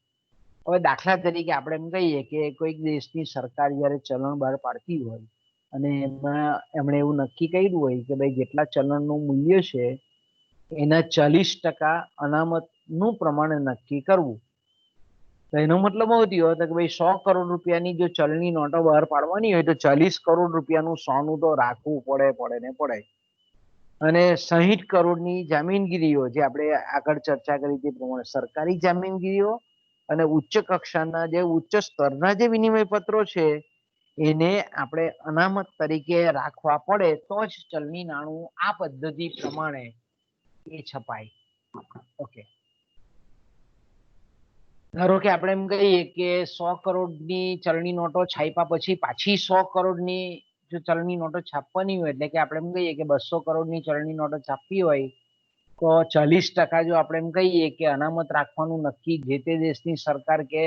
હવે દાખલા તરીકે આપણે એમ કહીએ કે કોઈક દેશની સરકાર જયારે ચલણ બહાર પાડતી હોય અને એમાં એમણે એવું નક્કી કર્યું હોય કે ભાઈ જેટલા ચલણનું મૂલ્ય છે એના 40% અનામતનું પ્રમાણ નક્કી કરવું. તો એનો મતલબ એવો થયો હતો કે ભાઈ 100 કરોડ રૂપિયાની જો ચલણી નોટો બહાર પાડવાની હોય તો 40 કરોડ રૂપિયાનું સોનું તો રાખવું પડે. અને 60 કરોડની જામીનગીરીઓ જે આપણે આગળ ચર્ચા કરી તે પ્રમાણે સરકારી જામીનગીરીઓ અને ઉચ્ચ કક્ષાના જે ઉચ્ચ સ્તરના જે વિનિમય પત્રો છે એને આપણે અનામત તરીકે રાખવા પડે તો જ ચલણી નાણું આ પદ્ધતિ પ્રમાણે એ છપાય. ઓકે, ધારો કે આપણે એમ કહીએ કે 100 કરોડની ચલણી નોટો છાપ્યા પછી પાછી 100 કરોડની જો ચલણી નોટો છાપવાની હોય, એટલે કે આપણે એમ કહીએ કે 200 કરોડની ચલણી નોટો છાપવી હોય તો 40% જો આપણે એમ કહીએ કે અનામત રાખવાનું નક્કી જે તે દેશની સરકાર કે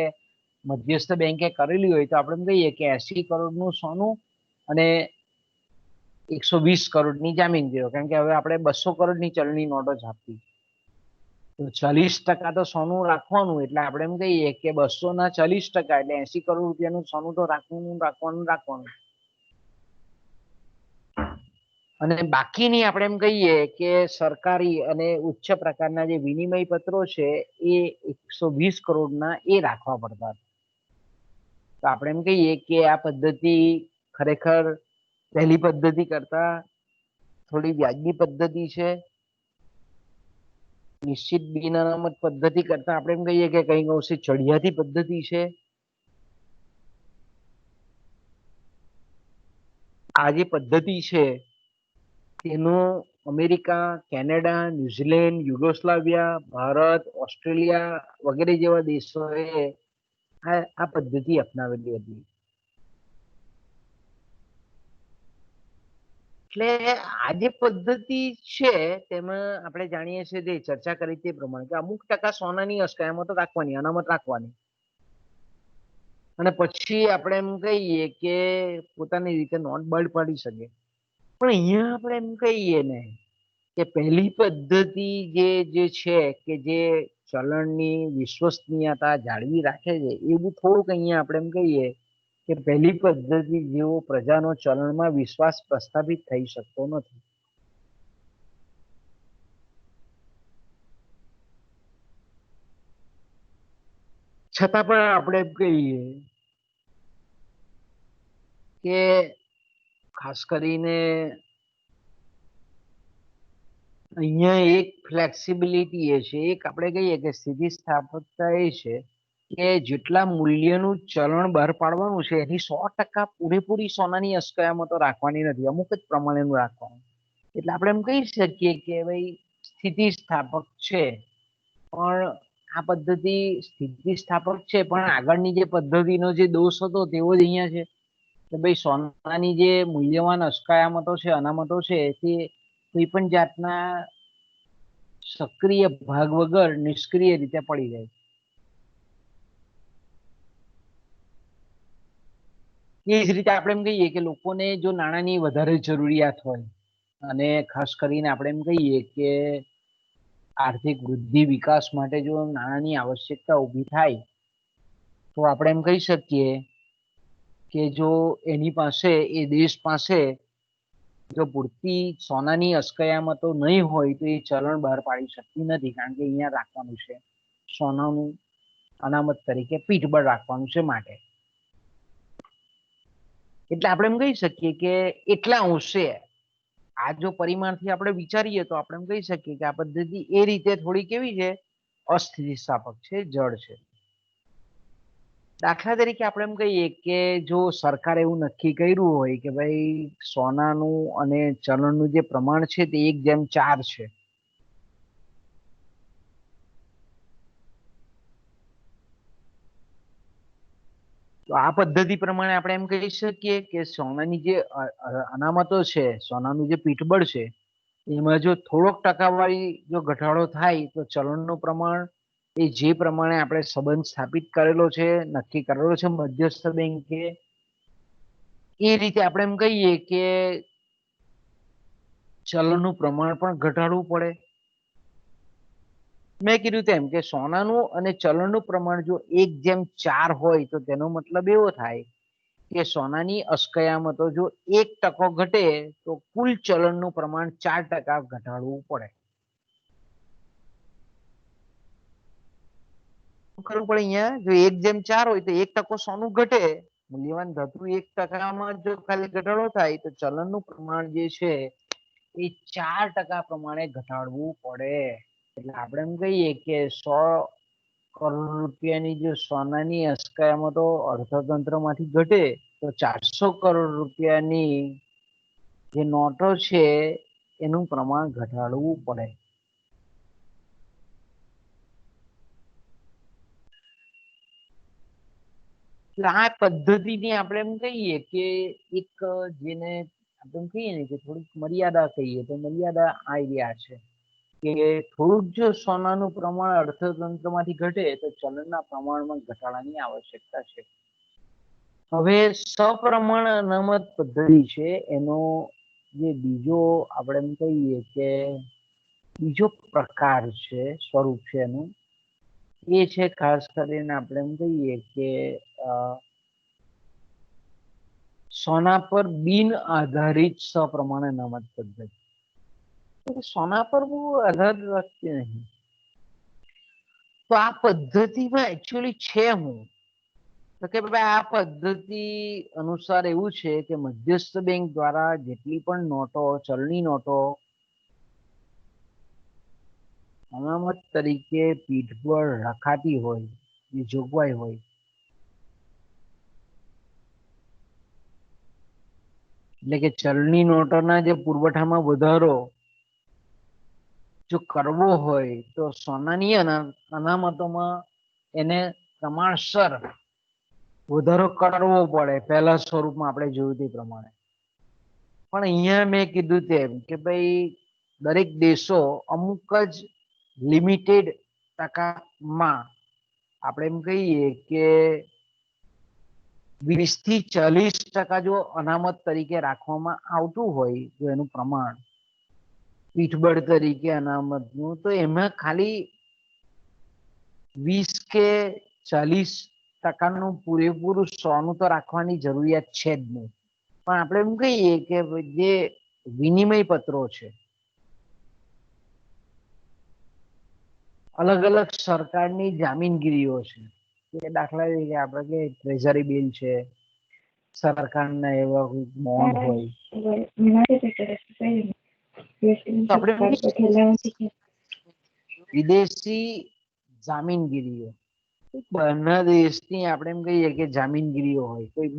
મધ્યસ્થ બેંકે કરેલી હોય તો આપણે એમ કહીએ કે 80 કરોડનું સોનું અને 120 કરોડની જામીનગીરીઓ. કારણ કે હવે આપણે 200 કરોડની ચલણી નોટો છાપવી તો 40% તો સોનું રાખવાનું, એટલે આપણે એમ કહીએ કે 200 ના 40% એટલે 80 કરોડ રૂપિયાનું સોનું તો રાખવાનું. અને બાકીની આપણે એમ કહીએ કે સરકારી અને ઉચ્ચ પ્રકારના જે વિનિમય પત્રો છે એ 120 કરોડના એ રાખવા પડતા. તો આપણે એમ કહીએ કે આ પદ્ધતિ ખરેખર પહેલી પદ્ધતિ કરતા થોડી વ્યાજબી પદ્ધતિ છે. નિશ્ચિત બિન અનામત પદ્ધતિ કરતા આપણે એમ કહીએ કે કંઈક અંશે ચડિયાતી પદ્ધતિ છે. આ જે પદ્ધતિ છે તેનો America, Canada, New Zealand, Yugoslavia, Bharat, Australia વગેરે જેવા દેશોએ આ પદ્ધતિ અપનાવેલી હતી. એટલે આ જે પદ્ધતિ છે તેમાં આપણે જાણીએ છીએ તે ચર્ચા કરી તે પ્રમાણે કે અમુક ટકા સોનાની અસ્કયામતો રાખવાની, અનામત રાખવાની, અને પછી આપણે એમ કહીએ કે પોતાની રીતે નોટ બહાર પાડી શકે. પણ અહીંયા આપણે એમ કહીએ ને કે પહેલી પદ્ધતિ જે છે કે જે ચલણની વિશ્વસનીયતા જાળવી રાખે છે, એવું થોડુંક અહીંયા આપણે એમ કહીએ કે પહેલી પદ્ધતિ જેવો પ્રજાનો ચલણમાં વિશ્વાસ પ્રસ્થાપિત થઈ શકતો નથી. છતાં પણ આપણે એમ કહીએ કે ખાસ કરીને અહીંયા એક ફ્લેક્સિબિલિટી એ છે, એક આપણે કહીએ કે સ્થિતિસ્થાપકતા એ છે કે જેટલા મૂલ્યનું ચલણ બહાર પાડવાનું છે એની 100% પૂરેપૂરી સોનાની અસ્કયામતો રાખવાની નથી, અમુક જ પ્રમાણેનું રાખવાનું. એટલે આપણે એમ કહી શકીએ કે ભાઈ સ્થિતિસ્થાપક છે, પણ આ પદ્ધતિ સ્થિતિસ્થાપક છે, પણ આગળની જે પદ્ધતિનો જે દોષ હતો તેવો જ અહીંયા છે કે ભાઈ સોનાની જે મૂલ્યવાન અસ્કયામતો છે, અનામતો છે, તે કોઈ પણ જાતના સક્રિય ભાગ વગર નિષ્ક્રિય રીતે પડી જાય. એ જ રીતે આપણે એમ કહીએ કે લોકોને જો નાણાંની વધારે જરૂરિયાત હોય અને ખાસ કરીને આપણે એમ કહીએ કે આર્થિક વૃદ્ધિ વિકાસ માટે જો નાણાંની આવશ્યકતા ઊભી થાય તો આપણે એમ કહી શકીએ કે જો એની પાસે, એ દેશ પાસે જો પૂરતી સોનાની અસ્કયામતો નહીં હોય તો એ ચલણ બહાર પાડી શકતી નથી, કારણ કે અહીંયા રાખવાનું છે સોનાનું અનામત તરીકે પીઠબળ રાખવાનું છે માટે. એટલે આપણે એમ કહી શકીએ કે એટલા અંશે આ જો પરિમાણથી આપણે વિચારીએ તો આપણે એમ કહી શકીએ કે આ પદ્ધતિ એ રીતે થોડી કેવી છે, અસ્થિતિસ્થાપક છે, જડ છે. દાખલા તરીકે આપણે એમ કહીએ કે જો સરકારે એવું નક્કી કર્યું હોય કે ભાઈ સોનાનું અને ચલણનું જે પ્રમાણ છે તે 1:4 છે, તો આ પદ્ધતિ પ્રમાણે આપણે એમ કહી શકીએ કે સોનાની જે અનામતો છે, સોનાનું જે પીઠબળ છે, એમાં જો થોડોક ટકાવારી જો ઘટાડો થાય તો ચલણનું પ્રમાણ એ જે પ્રમાણે આપણે સંબંધ સ્થાપિત કરેલો છે, નક્કી કરેલો છે મધ્યસ્થ બેંકે, એ રીતે આપણે એમ કહીએ કે ચલણનું પ્રમાણ પણ ઘટાડવું પડે. મેં કીધું તેમ કે સોનાનું અને ચલણનું પ્રમાણ જો 1:4 હોય તો તેનો મતલબ એવો થાય કે સોનાની અસ્કયામતો જો 1% ઘટે તો કુલ ચલણનું પ્રમાણ 4% ઘટાડવું પડે. કરવું પડે અહીંયા જો 1:4 હોય તો 1% સોનું ઘટે, મૂલ્યવાન ધાતુ 1%માં જો ખાલી ઘટાડો થાય તો ચલણનું પ્રમાણ જે છે એ 4% પ્રમાણે ઘટાડવું પડે. એટલે આપણે એમ કહીએ કે 100 કરોડ રૂપિયાની જો સોનાની અસ્કયામતો અર્થતંત્રમાંથી ઘટે તો 400 કરોડ રૂપિયાની જે નોટો છે એનું પ્રમાણ ઘટાડવું પડે. આ પદ્ધતિની આપણે એમ કહીએ કે એક જેને આપણે એમ કહીએ ને કે થોડીક મર્યાદા કહીએ તો મર્યાદા આઈડિયા છે કે થોડુંક જો સોનાનું પ્રમાણ અર્થતંત્રમાંથી ઘટે તો ચલણના પ્રમાણમાં ઘટાડાની આવશ્યકતા છે. હવે સપ્રમાણ અનામત પદ્ધતિ છે એનો જે બીજો આપણે એમ કહીએ કે બીજો પ્રકાર છે, સ્વરૂપ છે એનું, એ છે ખાસ કરીને આપણે એમ કહીએ કે સોના પર બિન આધારિત સપ્રમાણ અનામત પદ્ધતિ. સોના પર બહુ આધાર રાખતી નહીં. તો આ પદ્ધતિમાં એકચ્યુઅલી છે હું તો કે ભાઈ આ પદ્ધતિ અનુસાર એવું છે કે મધ્યસ્થ બેંક દ્વારા જેટલી પણ નોટો, ચલણી નોટો અનામત તરીકે પીઠબળ રખાતી હોય, એ જોગવાઈ હોય, એટલે કે ચલણી નોટોના જે પુરવઠામાં વધારો જો કરવો હોય તો સોનાની અનામતોમાં એને પ્રમાણસર વધારો કરવો પડે, પહેલા સ્વરૂપમાં આપણે જોયું તે પ્રમાણે. પણ અહીંયા મેં કીધું તેમ કે ભાઈ દરેક દેશો અમુક જ લિમિટેડ ટકામાં આપણે એમ કહીએ કે 20 થી 40% જો અનામત તરીકે રાખવામાં આવતું હોય જો એનું પ્રમાણ પીઠબળ તરીકે અનામતનું, તો એમાં ખાલી 20 કે 40%નું પૂરેપૂરું સોનું તો રાખવાની જરૂરિયાત છે જ નહીં. પણ આપણે એમ કહીએ કે જે વિનિમય પત્રો છે, અલગ અલગ સરકારની જામીનગીરીઓ છે, કે દાખલા તરીકે આપણે કે ટ્રેઝરી બિલ છે, સરકારના એવા બોન્ડ હોય, તો આપણે વિદેશી જામીનગીરીઓ, બહારના દેશની આપણે એમ કહીએ કે જામીનગીરીઓ હોય, કોઈ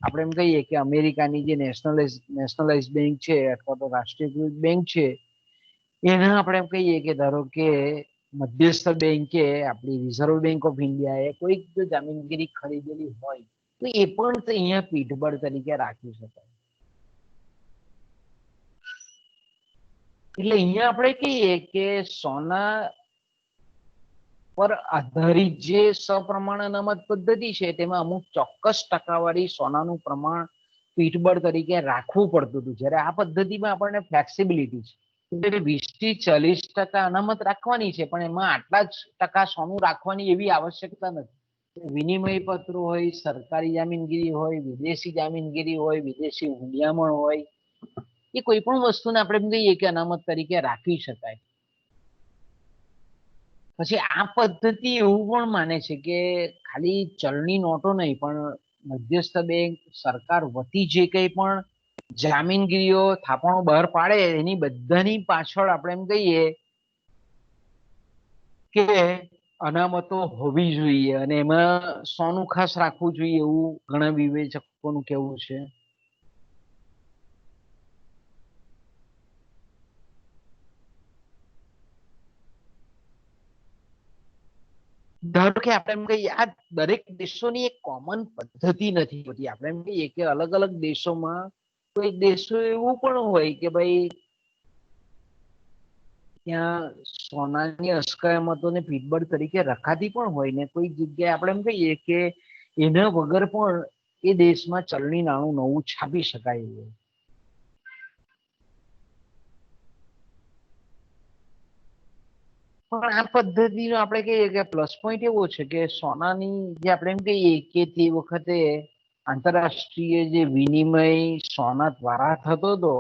આપણે એમ કહીએ કે અમેરિકાની જે નેશનલાઇઝ બેંક છે અથવા તો રાષ્ટ્રીયકૃત બેંક છે, એના આપણે એમ કહીએ કે ધારો કે મધ્યસ્થ બેંકે આપણી રિઝર્વ બેંક ઓફ ઇન્ડિયાએ કોઈક જો જામીનગીરી ખરીદેલી હોય તો એ પણ અહીંયા પીઠબળ તરીકે રાખી શકાય. એટલે અહીંયા આપણે કહીએ કે સોના પર આધારિત જે સપ્રમાણ અનામત પદ્ધતિ છે તેમાં અમુક ચોક્કસ ટકાવારી સોનાનું પ્રમાણ પીઠબળ તરીકે રાખવું પડતું હતું, જ્યારે આ પદ્ધતિમાં આપણને ફ્લેક્સિબિલિટી છે, 20 થી 40% અનામત રાખવાની છે, પણ એમાં આટલા જ ટકા સોનું રાખવાની એવી આવશ્યકતા નથી. વિનિમય પત્રો હોય, સરકારી જામીનગીરી હોય, વિદેશી જામીનગીરી હોય, વિદેશી હુંડિયામણ હોય, એ કોઈ પણ વસ્તુને આપણે એમ કહીએ કે અનામત તરીકે રાખી શકાય. પછી આ પદ્ધતિ એવું પણ માને છે કે ખાલી ચલણી નોટો નહીં, પણ મધ્યસ્થ બેંક, સરકાર વતી જે કંઈ પણ જામીનગીરીઓ થાપણો બહાર પાડે એની બધાની પાછળ આપણે એમ કહીએ કે અનામતો હોવી જોઈએ અને એમાં સોનું ખાસ રાખવું જોઈએ એવું ઘણા વિવેચકોનું કહેવું છે. ધારો કે આપણે એમ કહીએ આ દરેક દેશોની એક કોમન પદ્ધતિ નથી હોતી. આપણે એમ કહીએ કે અલગ અલગ દેશોમાં કોઈ દેશો એવું પણ હોય કે ભાઈ ત્યાં સોનાની અસ્કયામતોને પીઠબળ તરીકે રખાતી પણ હોય ને કોઈ જગ્યાએ આપણે એમ કહીએ કે એના વગર પણ એ દેશમાં ચલણી નાણું નવું છાપી શકાય એવું. પણ આ પદ્ધતિનો આપણે કહીએ કે પ્લસ પોઈન્ટ એવો છે કે સોનાની જે આપણે એમ કહીએ કે તે વખતે આંતરરાષ્ટ્રીય જે વિનિમય સોના દ્વારા થતો હતો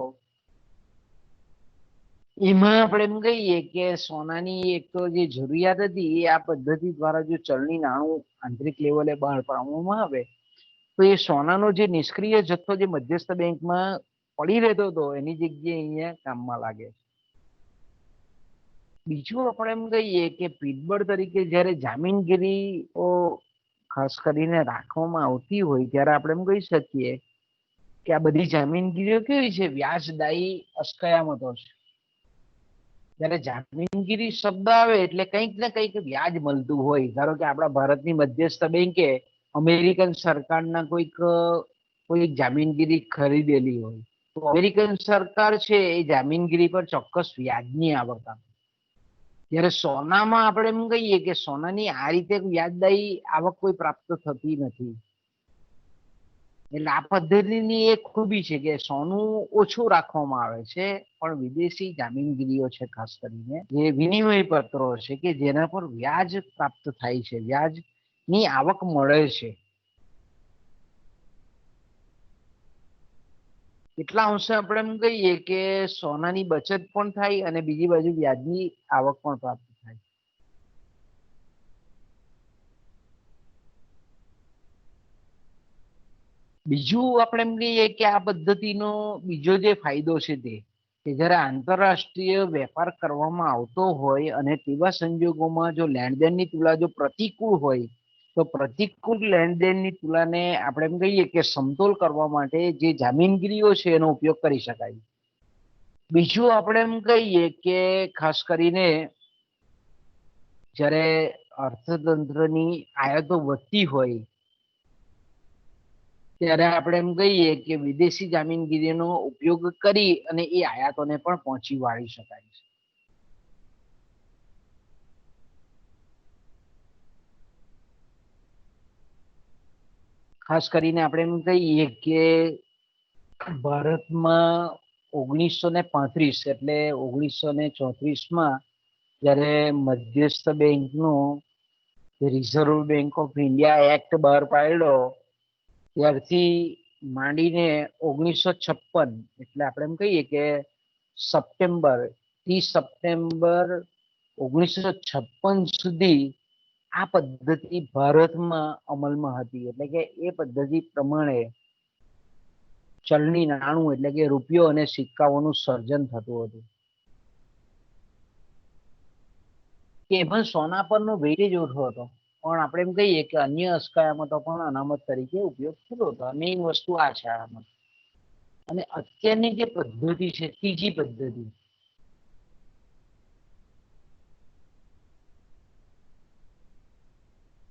એમાં આપણે એમ કહીએ કે સોનાની એક તો જે જરૂરિયાત હતી એ આ પદ્ધતિ દ્વારા જો ચલણી નાણું આંતરિક લેવલે બહાર પાડવામાં આવે તો એ સોનાનો જે નિષ્ક્રિય જથ્થો જે મધ્યસ્થ બેંકમાં પડી રહેતો હતો એની જગ્યાએ અહીંયા કામમાં લાગે. બીજું આપણે એમ કહીએ કે પીઠબળ તરીકે જ્યારે જામીનગીરીઓ ખાસ કરીને રાખવામાં આવતી હોય ત્યારે આપણે એમ કહી શકીએ કે આ બધી જામીનગીરીઓ કેવી છે, વ્યાજદાયી અસ્કયામતો છે. જ્યારે જામીનગીરી શબ્દ આવે એટલે કંઈક ને કંઈક વ્યાજ મળતું હોય. ધારો કે આપણા ભારતની મધ્યસ્થ બેંકે અમેરિકન સરકારના કોઈક જામીનગીરી ખરીદેલી હોય તો અમેરિકન સરકાર છે એ જામીનગીરી પર ચોક્કસ વ્યાજની આવક આપે. જ્યારે સોનામાં આપણે એમ કહીએ કે સોનાની આ રીતે વ્યાજદાયી આવક કોઈ પ્રાપ્ત થતી નથી. એટલે આ પદ્ધતિની એક ખૂબી છે કે સોનું ઓછું રાખવામાં આવે છે પણ વિદેશી જામીનગીરીઓ છે ખાસ કરીને જે વિનિમય પત્રો છે કે જેના પર વ્યાજ પ્રાપ્ત થાય છે, વ્યાજની આવક મળે છે. એટલા અંશે આપણે એમ કહીએ કે સોનાની બચત પણ થાય અને બીજી બાજુ વ્યાજની આવક પણ પ્રાપ્ત થાય. બીજું આપણે એમ કહીએ કે આ પદ્ધતિનો બીજો જે ફાયદો છે તે કે જ્યારે આંતરરાષ્ટ્રીય વેપાર કરવામાં આવતો હોય અને તેવા સંજોગોમાં જો લેણદેણની તુલા જો પ્રતિકૂળ હોય તો પ્રતિકૂળ લેણદેણની તુલાને આપણે એમ કહીએ કે સમતોલ કરવા માટે જે જામીનગીરીઓ છે એનો ઉપયોગ કરી શકાય. બીજું આપણે એમ કહીએ કે ખાસ કરીને જ્યારે અર્થતંત્રની આયાતો વધતી હોય ત્યારે આપણે એમ કહીએ કે વિદેશી જામીનગીરીનો ઉપયોગ કરી અને એ આયાતોને પણ પહોંચી વાળી શકાય છે. ખાસ કરીને આપણે એમ કહીએ કે ભારતમાં 1935 એટલે 1934માં જ્યારે મધ્યસ્થ બેંકનો reserve bank of India act બહાર પાડ્યો ત્યારથી માંડીને 1956 એટલે આપણે એમ કહીએ કે સપ્ટેમ્બર 30 સપ્ટેમ્બર 1956 સુધી આ પદ્ધતિ ભારતમાં અમલમાં હતી. એટલે કે એ પદ્ધતિ પ્રમાણે ચલણી નાણું એટલે કે રૂપિયો અને સિક્કાઓનું સર્જન થતું હતું. એમાં સોના પરનો વેટેજ ઓછો હતો, પણ આપણે એમ કહીએ કે અન્ય અસ્કયામતો પણ અનામત તરીકે ઉપયોગ થતો હતો. મેઇન વસ્તુ આ છે આમાં. અને અત્યારની જે પદ્ધતિ છે ત્રીજી પદ્ધતિ,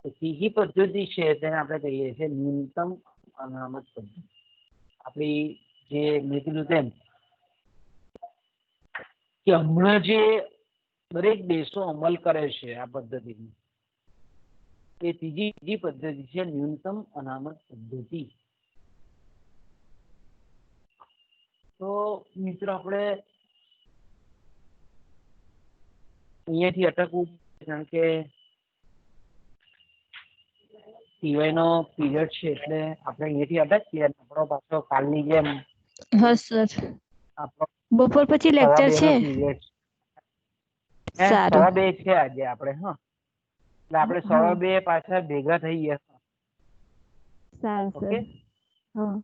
ત્રીજી પદ્ધતિ છે તેને આપણે કહીએ છીએ ન્યૂનતમ અનામત પદ્ધતિ. આપણી જે મેં કીધું તેમ કે હમણાં જે દરેક દેશો અમલ કરે છે આ પદ્ધતિની, એ ત્રીજી પદ્ધતિ છે ન્યૂનતમ અનામત પદ્ધતિ. તો મિત્રો આપણે અહીંયાથી અટકવું, કારણ કે ટીવાયનો પીરિયડ છે એટલે આપણે અહીંયાથી અટકીએ. આપણો પાછો કાલની જેમ હા સર, આપણો બપોર પછી લેક્ચર છે. 2:30 પીરિયડ છે. સારું. 2:30 છે આજે આપણે. હા, એટલે આપણે 2:30 પાછા ભેગા થઈએ. સારું સર. ઓકે. હા.